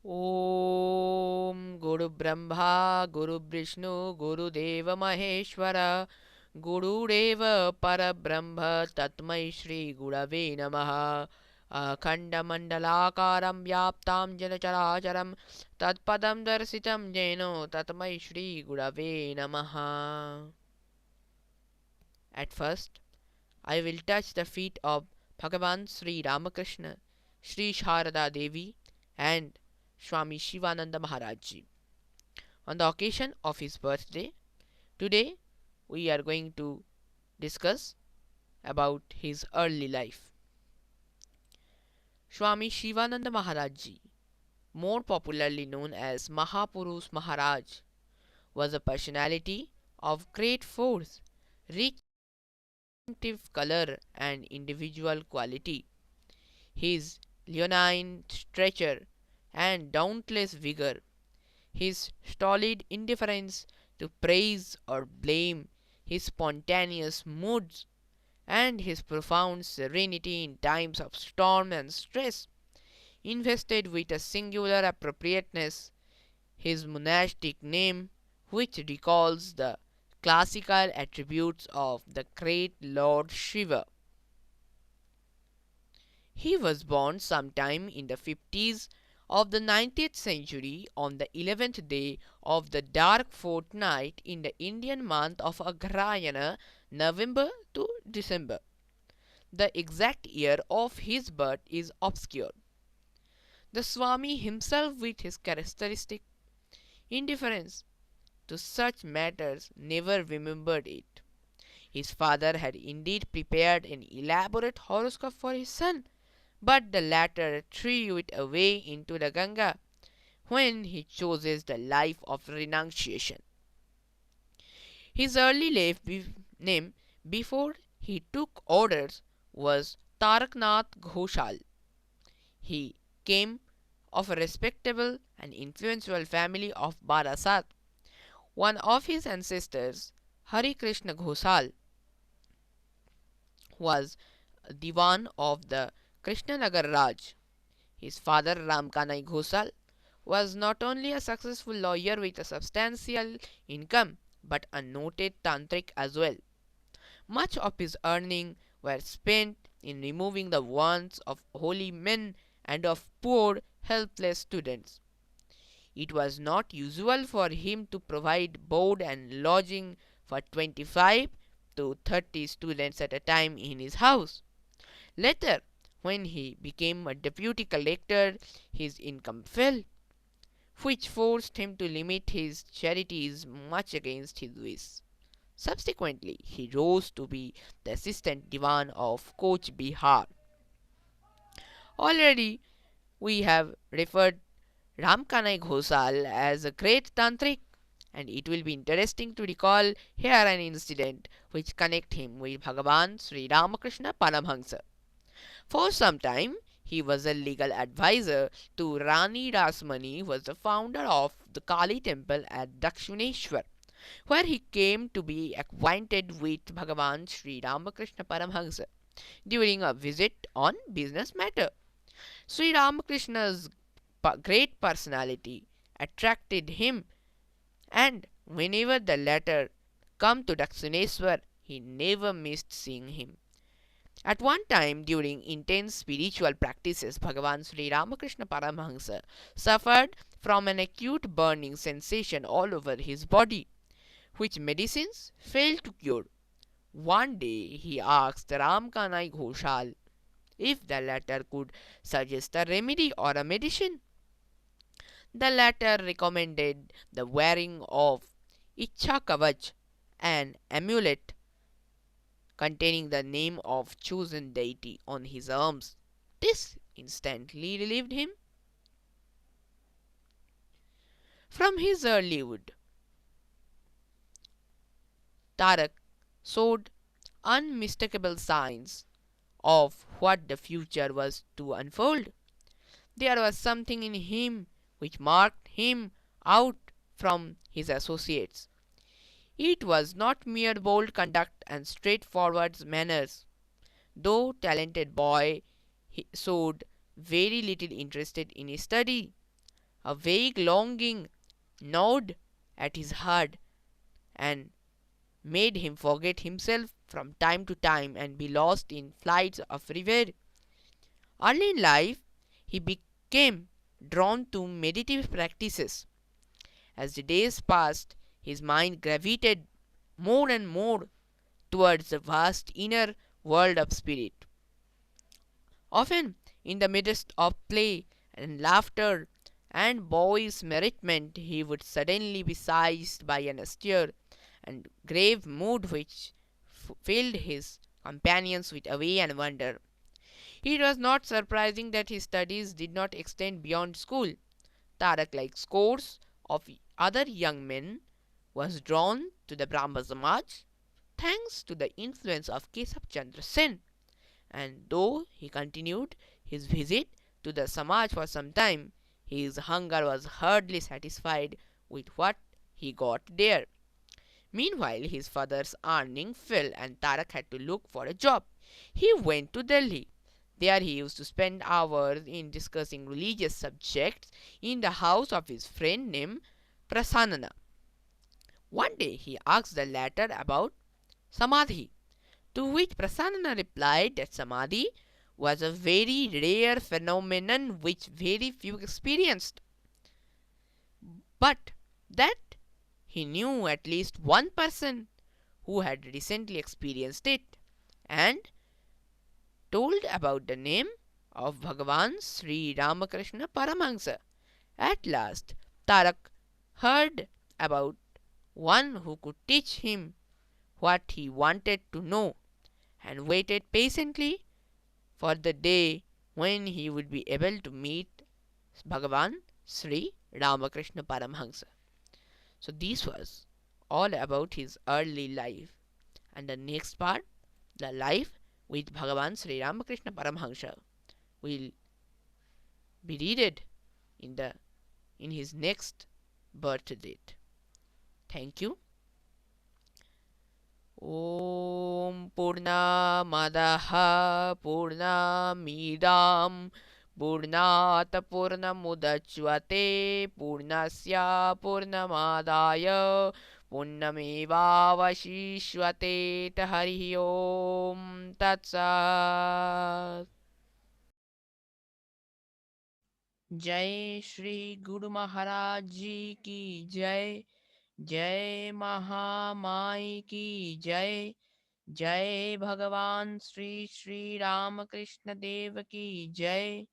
Om Guru Brahma Guru Vishnu Guru Deva Maheshwara Guru Deva Parabrahma Tatmai Shri Gurave Namaha Akhanda Mandalakaram Vyaptam Jana Characharam Tatpadam Darsitam Jeno Tatmai Shri Gurave Namaha. At first, I will touch the feet of Bhagavan Sri Ramakrishna, Sri Sharada Devi, and Swami Shivananda Maharaj on the occasion of his birthday. Today, we are going to discuss about his early life. Swami Shivananda Maharaj, more popularly known as Mahapurush Maharaj, was a personality of great force, rich distinctive color, and individual quality. His leonine stature and dauntless vigor, his stolid indifference to praise or blame, his spontaneous moods, and his profound serenity in times of storm and stress, invested with a singular appropriateness his monastic name, which recalls the classical attributes of the great Lord Shiva. He was born sometime in the 50s of the 19th century on the 11th day of the dark fortnight in the Indian month of Agrayana, November to December. The exact year of his birth is obscure. The Swami himself, with his characteristic indifference to such matters, never remembered it. His father had indeed prepared an elaborate horoscope for his son, but the latter threw it away into the Ganga when he chooses the life of renunciation. His early name before he took orders was Tarak Nath Ghosal. He came of a respectable and influential family of Barasat. One of his ancestors, Hari Krishna Ghosal, was Diwan of the Krishnanagar Raj. His father, Ramkanai Ghosal, was not only a successful lawyer with a substantial income but a noted tantric as well. Much of his earnings were spent in removing the wants of holy men and of poor, helpless students. It was not usual for him to provide board and lodging for 25 to 30 students at a time in his house. Later, when he became a deputy collector, his income fell, which forced him to limit his charities much against his wish. Subsequently, he rose to be the assistant diwan of Coach Bihar. Already, we have referred Ramkanai Ghosal as a great tantric, and it will be interesting to recall here an incident which connect him with Bhagavan Sri Ramakrishna Paramhansa. For some time, he was a legal advisor to Rani Rasmani, who was the founder of the Kali temple at Dakshineshwar, where he came to be acquainted with Bhagavan Sri Ramakrishna Paramhansa during a visit on business matter. Sri Ramakrishna's great personality attracted him, and whenever the latter come to Dakshineshwar, he never missed seeing him. At one time, during intense spiritual practices, Bhagavan Sri Ramakrishna Paramahansa suffered from an acute burning sensation all over his body, which medicines failed to cure. One day, he asked Ramkanai Ghoshal if the latter could suggest a remedy or a medicine. The latter recommended the wearing of Ichha Kavach, an amulet containing the name of chosen deity on his arms. This instantly relieved him from his earlyhood. Tarak showed unmistakable signs of what the future was to unfold. There was something in him which marked him out from his associates. It was not mere bold conduct and straightforward manners. Though talented boy, he showed very little interest in his study. A vague longing gnawed at his heart and made him forget himself from time to time and be lost in flights of river. Early in life, he became drawn to meditative practices. As the days passed, his mind gravitated more and more towards the vast inner world of spirit. Often, in the midst of play and laughter and boyish merriment, he would suddenly be seized by an austere and grave mood which filled his companions with awe and wonder. It was not surprising that his studies did not extend beyond school. Tarak, like scores of other young men, was drawn to the Brahma Samaj thanks to the influence of Kesab Chandra Sen, and though he continued his visit to the Samaj for some time, his hunger was hardly satisfied with what he got there. Meanwhile, his father's earning fell and Tarak had to look for a job. He went to Delhi. There he used to spend hours in discussing religious subjects in the house of his friend named Prasanna. One day he asked the latter about Samadhi, to which Prasanna replied that Samadhi was a very rare phenomenon which very few experienced, but that he knew at least one person who had recently experienced it, and told about the name of Bhagavan Sri Ramakrishna Paramahansa. At last, Tarak heard about one who could teach him what he wanted to know, and waited patiently for the day when he would be able to meet Bhagavan Sri Ramakrishna Paramahansa. So, this was all about his early life. And the next part, the life with Bhagavan Sri Ramakrishna Paramahansa, will be read in the in his next birth date. Thank you. ॐ पूर्णमदः पूर्णमिदं पूर्णात् पूर्णमुदच्यते पूर्णस्य पूर्णमादाय पूर्णमेवावशिष्यते हरिः ओं तत्सत् जय श्री गुरु महाराज जी की जय। जय महामाई की जय। जय भगवान श्री श्री रामकृष्ण देव की जय।